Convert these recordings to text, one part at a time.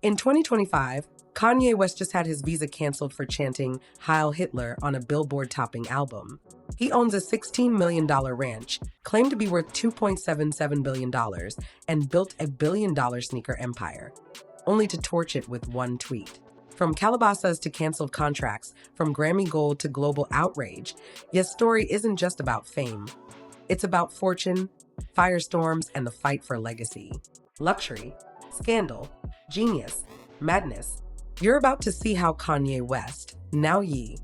In 2025, Kanye West just had his visa canceled for chanting Heil Hitler on a Billboard-topping album. He owns a $16 million ranch, claimed to be worth $2.77 billion, and built a billion-dollar sneaker empire, only to torch it with one tweet. From Calabasas to canceled contracts, from Grammy Gold to global outrage, Ye's story isn't just about fame. It's about fortune, firestorms, and the fight for legacy. Luxury, scandal, genius, madness. You're about to see how Kanye West, now Ye,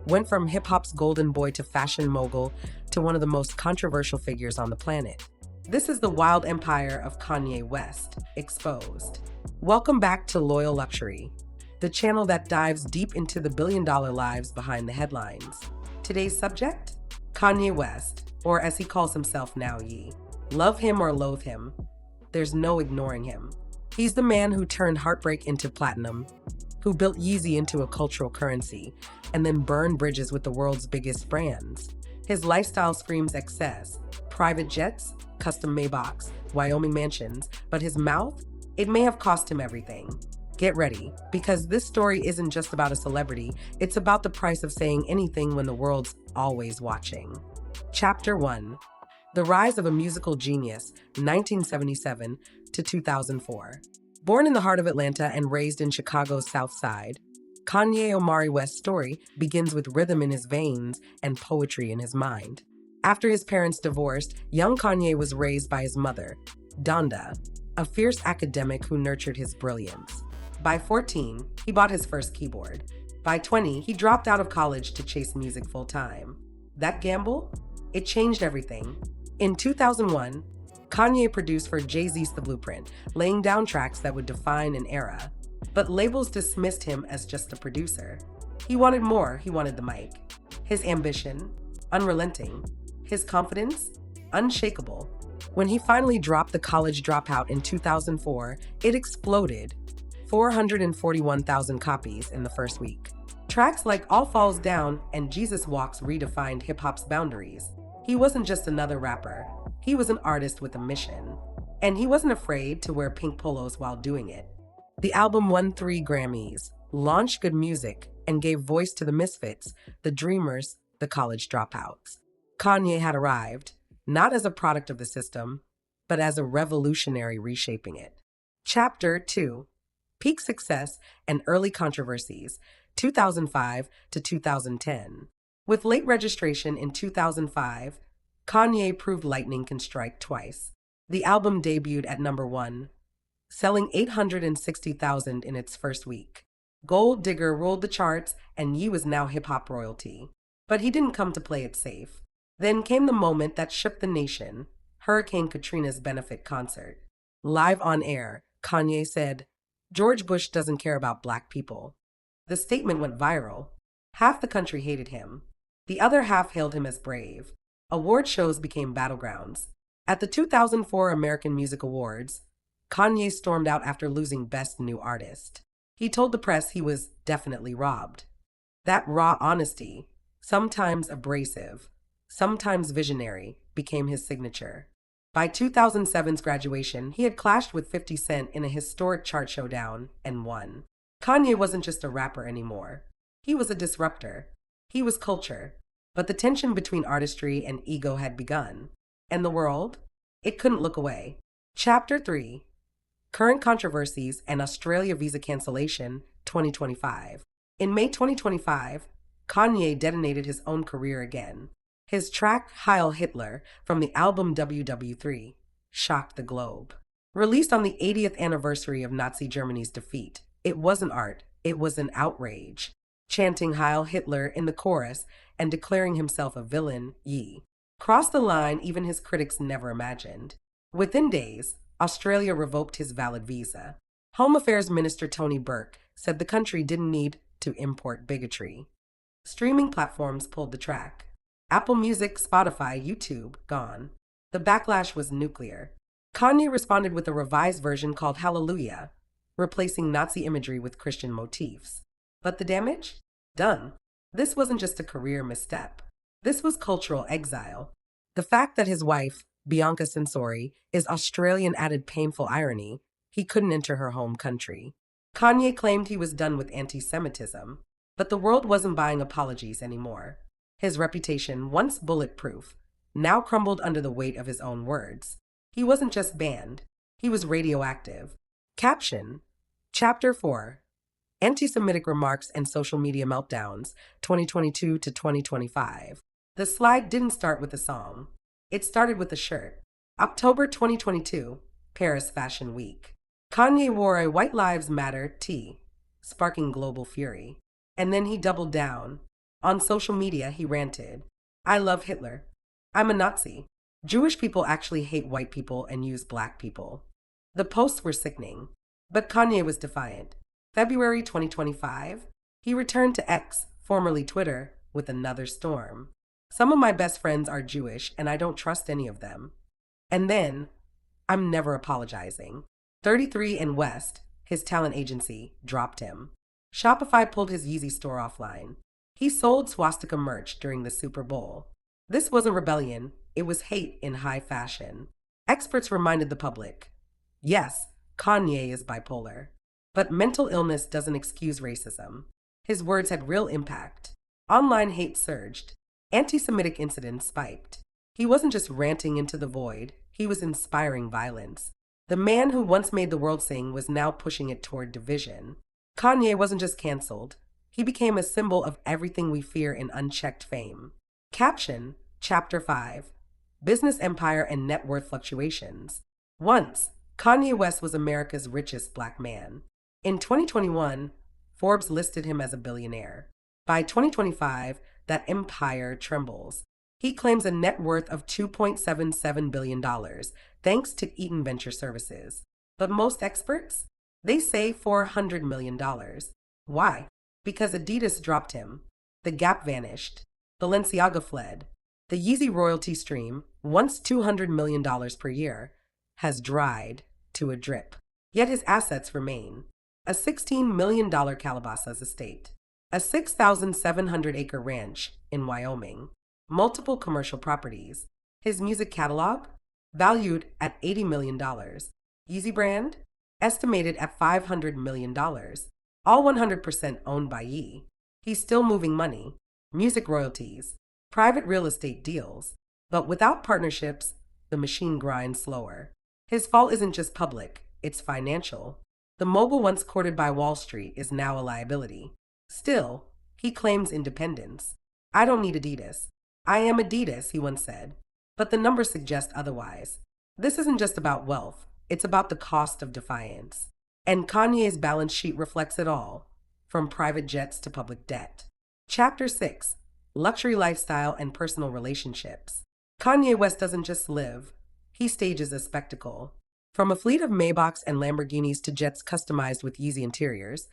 went from hip-hop's golden boy to fashion mogul to one of the most controversial figures on the planet. This is the wild empire of Kanye West, exposed. Welcome back to Loyal Luxury, the channel that dives deep into the billion-dollar lives behind the headlines. Today's subject? Kanye West, or as he calls himself now Ye. Love him or loathe him, there's no ignoring him. He's the man who turned heartbreak into platinum, who built Yeezy into a cultural currency, and then burned bridges with the world's biggest brands. His lifestyle screams excess, private jets, custom Maybachs, Wyoming mansions, but his mouth, it may have cost him everything. Get ready, because this story isn't just about a celebrity, it's about the price of saying anything when the world's always watching. Chapter 1. The Rise of a Musical Genius, 1977 to 2004. Born in the heart of Atlanta and raised in Chicago's South Side, Kanye Omari West's story begins with rhythm in his veins and poetry in his mind. After his parents divorced, young Kanye was raised by his mother, Donda, a fierce academic who nurtured his brilliance. By 14, he bought his first keyboard. By 20, he dropped out of college to chase music full-time. That gamble? It changed everything. In 2001, Kanye produced for Jay-Z's The Blueprint, laying down tracks that would define an era. But labels dismissed him as just a producer. He wanted more, he wanted the mic. His ambition, unrelenting. His confidence, unshakable. When he finally dropped The College Dropout in 2004, it exploded. 441,000 copies in the first week. Tracks like All Falls Down and Jesus Walks redefined hip-hop's boundaries. He wasn't just another rapper. He was an artist with a mission. And he wasn't afraid to wear pink polos while doing it. The album won 3 Grammys, launched good music, and gave voice to the misfits, the dreamers, the college dropouts. Kanye had arrived, not as a product of the system, but as a revolutionary reshaping it. Chapter 2. Peak Success and Early Controversies, 2005 to 2010. With late registration in 2005, Kanye proved lightning can strike twice. The album debuted at number 1, selling 860,000 in its first week. Gold Digger ruled the charts, and Ye was now hip-hop royalty. But he didn't come to play it safe. Then came the moment that shook the nation, Hurricane Katrina's benefit concert. Live on air, Kanye said, "George Bush doesn't care about black people." The statement went viral. Half the country hated him. The other half hailed him as brave. Award shows became battlegrounds. At the 2004 American Music Awards, Kanye stormed out after losing Best New Artist. He told the press he was definitely robbed. That raw honesty, sometimes abrasive, sometimes visionary, became his signature. By 2007's graduation, he had clashed with 50 Cent in a historic chart showdown and won. Kanye wasn't just a rapper anymore. He was a disruptor. He was culture. But the tension between artistry and ego had begun. And the world? It couldn't look away. Chapter 3. Current Controversies and Australia Visa Cancellation, 2025. In May 2025, Kanye detonated his own career again. His track Heil Hitler from the album WW3 shocked the globe. Released on the 80th anniversary of Nazi Germany's defeat, it wasn't art, it was an outrage. Chanting Heil Hitler in the chorus and declaring himself a villain, Ye crossed the line even his critics never imagined. Within days, Australia revoked his valid visa. Home Affairs Minister Tony Burke said the country didn't need to import bigotry. Streaming platforms pulled the track. Apple Music, Spotify, YouTube, gone. The backlash was nuclear. Kanye responded with a revised version called Hallelujah, replacing Nazi imagery with Christian motifs. But the damage? Done. This wasn't just a career misstep. This was cultural exile. The fact that his wife, Bianca Censori, is Australian added painful irony. He couldn't enter her home country. Kanye claimed he was done with anti-Semitism, but the world wasn't buying apologies anymore. His reputation, once bulletproof, now crumbled under the weight of his own words. He wasn't just banned, he was radioactive. Caption: Chapter 4: Anti-Semitic Remarks and Social Media Meltdowns, 2022 to 2025. The slide didn't start with a song. It started with a shirt. October 2022, Paris Fashion Week. Kanye wore a White Lives Matter tee, sparking global fury. And then he doubled down. On social media, he ranted, "I love Hitler. I'm a Nazi. Jewish people actually hate white people and use black people." The posts were sickening, but Kanye was defiant. February 2025, he returned to X, formerly Twitter, with another storm. "Some of my best friends are Jewish and I don't trust any of them." And then, "I'm never apologizing." 33 and West, his talent agency, dropped him. Shopify pulled his Yeezy store offline. He sold swastika merch during the Super Bowl. This wasn't rebellion, it was hate in high fashion. Experts reminded the public, yes, Kanye is bipolar, but mental illness doesn't excuse racism. His words had real impact. Online hate surged. Anti-Semitic incidents spiked. He wasn't just ranting into the void, he was inspiring violence. The man who once made the world sing was now pushing it toward division. Kanye wasn't just canceled, he became a symbol of everything we fear in unchecked fame. Caption: Chapter 5: Business Empire and Net Worth Fluctuations. Once, Kanye West was America's richest black man. In 2021, Forbes listed him as a billionaire. By 2025, that empire trembles. He claims a net worth of $2.77 billion, thanks to Eaton Venture Services. But most experts? They say $400 million. Why? Because Adidas dropped him. The Gap vanished. Balenciaga fled. The Yeezy royalty stream, once $200 million per year, has dried to a drip. Yet his assets remain. A $16 million Calabasas estate. A 6,700-acre ranch in Wyoming. Multiple commercial properties. His music catalog? Valued at $80 million. Yeezy brand? Estimated at $500 million. All 100% owned by Ye. He's still moving money. Music royalties. Private real estate deals. But without partnerships, the machine grinds slower. His fall isn't just public, it's financial. The mogul once courted by Wall Street is now a liability. Still, he claims independence. "I don't need Adidas. I am Adidas," he once said. But the numbers suggest otherwise. This isn't just about wealth, it's about the cost of defiance. And Kanye's balance sheet reflects it all, from private jets to public debt. Chapter 6: Luxury Lifestyle and Personal Relationships. Kanye West doesn't just live, he stages a spectacle. From a fleet of Maybachs and Lamborghinis to jets customized with Yeezy interiors,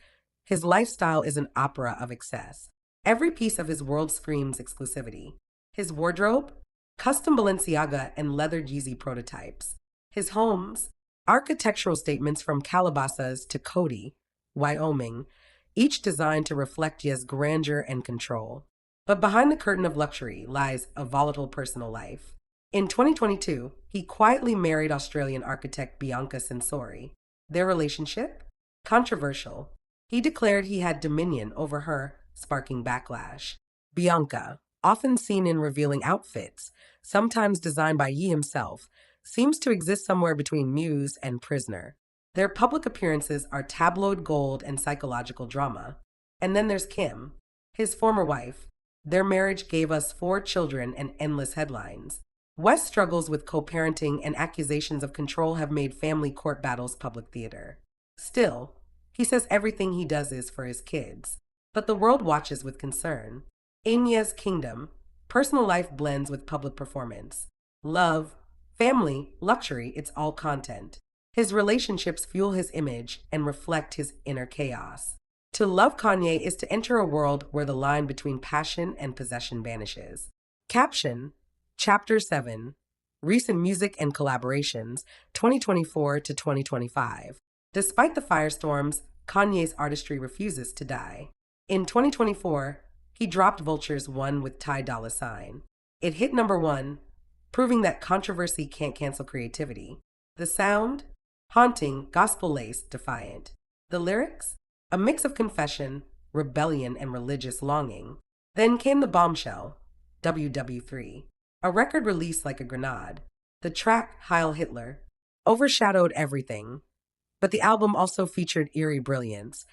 his lifestyle is an opera of excess. Every piece of his world screams exclusivity. His wardrobe? Custom Balenciaga and leathered Yeezy prototypes. His homes? Architectural statements from Calabasas to Cody, Wyoming, each designed to reflect Ye's grandeur and control. But behind the curtain of luxury lies a volatile personal life. In 2022, he quietly married Australian architect Bianca Sensori. Their relationship? Controversial. He declared he had dominion over her, sparking backlash. Bianca, often seen in revealing outfits, sometimes designed by Ye himself, seems to exist somewhere between muse and prisoner. Their public appearances are tabloid gold and psychological drama. And then there's Kim, his former wife. Their marriage gave us 4 children and endless headlines. West struggles with co-parenting and accusations of control have made family court battles public theater. Still, he says everything he does is for his kids. But the world watches with concern. In Ye's kingdom, personal life blends with public performance. Love, family, luxury, it's all content. His relationships fuel his image and reflect his inner chaos. To love Kanye is to enter a world where the line between passion and possession vanishes. Caption: Chapter 7: Recent Music and Collaborations, 2024 to 2025. Despite the firestorms, Kanye's artistry refuses to die. In 2024, he dropped Vulture's One with Ty Dolla $ign. It hit #1, proving that controversy can't cancel creativity. The sound? Haunting, gospel-laced, defiant. The lyrics? A mix of confession, rebellion, and religious longing. Then came the bombshell, WW3, a record released like a grenade. The track, Heil Hitler, overshadowed everything, but the album also featured eerie brilliance,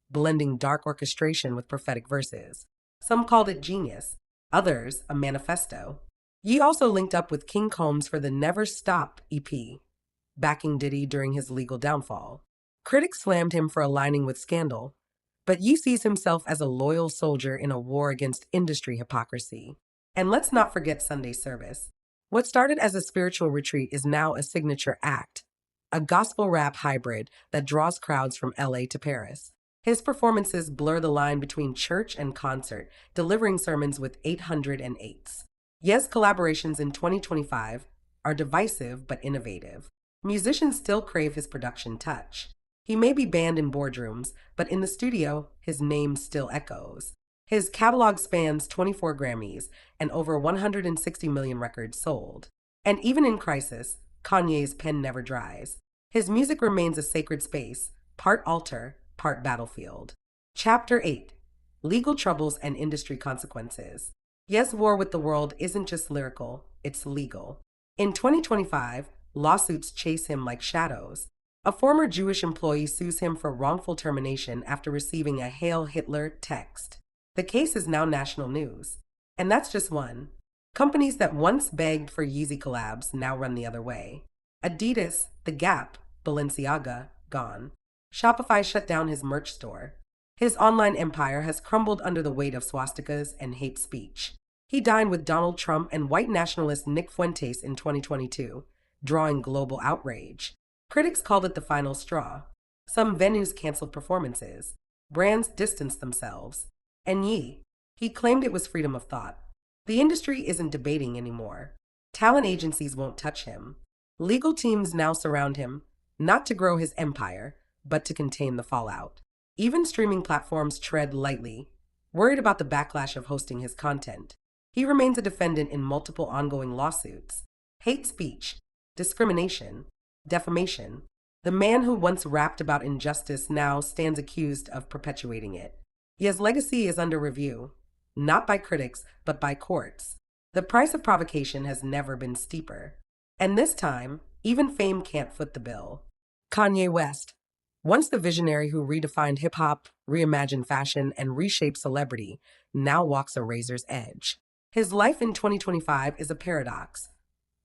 blending dark orchestration with prophetic verses. Some called it genius, others a manifesto. Ye also linked up with King Combs for the Never Stop EP, backing Diddy during his legal downfall. Critics slammed him for aligning with scandal, but Ye sees himself as a loyal soldier in a war against industry hypocrisy. And let's not forget Sunday service. What started as a spiritual retreat is now a signature act, a gospel rap hybrid that draws crowds from LA to Paris. His performances blur the line between church and concert, delivering sermons with 808s. Ye's collaborations in 2025 are divisive but innovative. Musicians still crave his production touch. He may be banned in boardrooms, but in the studio, his name still echoes. His catalog spans 24 Grammys and over 160 million records sold. And even in crisis, Kanye's pen never dries. His music remains a sacred space, part altar, part battlefield. Chapter 8: Legal Troubles and Industry Consequences. Ye's war with the world isn't just lyrical, it's legal. In 2025, lawsuits chase him like shadows. A former Jewish employee sues him for wrongful termination after receiving a Hail Hitler text. The case is now national news. And that's just one. Companies that once begged for Yeezy collabs now run the other way. Adidas, The Gap, Balenciaga, gone. Shopify shut down his merch store. His online empire has crumbled under the weight of swastikas and hate speech. He dined with Donald Trump and white nationalist Nick Fuentes in 2022, drawing global outrage. Critics called it the final straw. Some venues canceled performances. Brands distanced themselves. And he claimed it was freedom of thought. The industry isn't debating anymore. Talent agencies won't touch him. Legal teams now surround him, not to grow his empire, but to contain the fallout. Even streaming platforms tread lightly, worried about the backlash of hosting his content. He remains a defendant in multiple ongoing lawsuits. Hate speech, discrimination, defamation. The man who once rapped about injustice now stands accused of perpetuating it. Ye's legacy is under review, not by critics, but by courts. The price of provocation has never been steeper. And this time, even fame can't foot the bill. Kanye West, once the visionary who redefined hip-hop, reimagined fashion, and reshaped celebrity, now walks a razor's edge. His life in 2025 is a paradox.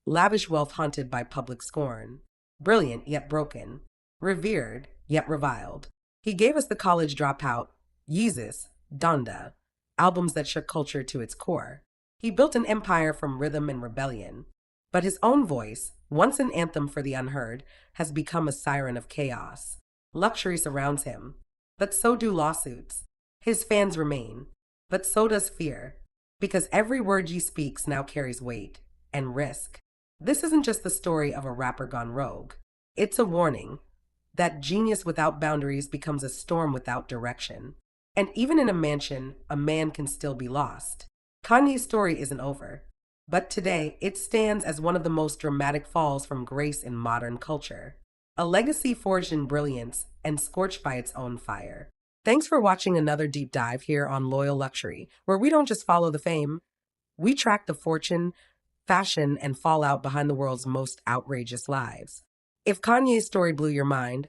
Lavish wealth haunted by public scorn. Brilliant yet broken. Revered yet reviled. He gave us the college dropout, Yeezus, Donda, albums that shook culture to its core. He built an empire from rhythm and rebellion. But his own voice, once an anthem for the unheard, has become a siren of chaos. Luxury surrounds him, but so do lawsuits. His fans remain, but so does fear, because every word Ye speaks now carries weight and risk. This isn't just the story of a rapper gone rogue. It's a warning that genius without boundaries becomes a storm without direction. And even in a mansion, a man can still be lost. Kanye's story isn't over, but today it stands as one of the most dramatic falls from grace in modern culture. A legacy forged in brilliance and scorched by its own fire. Thanks for watching another deep dive here on Loyal Luxury, where we don't just follow the fame, we track the fortune, fashion, and fallout behind the world's most outrageous lives. If Kanye's story blew your mind,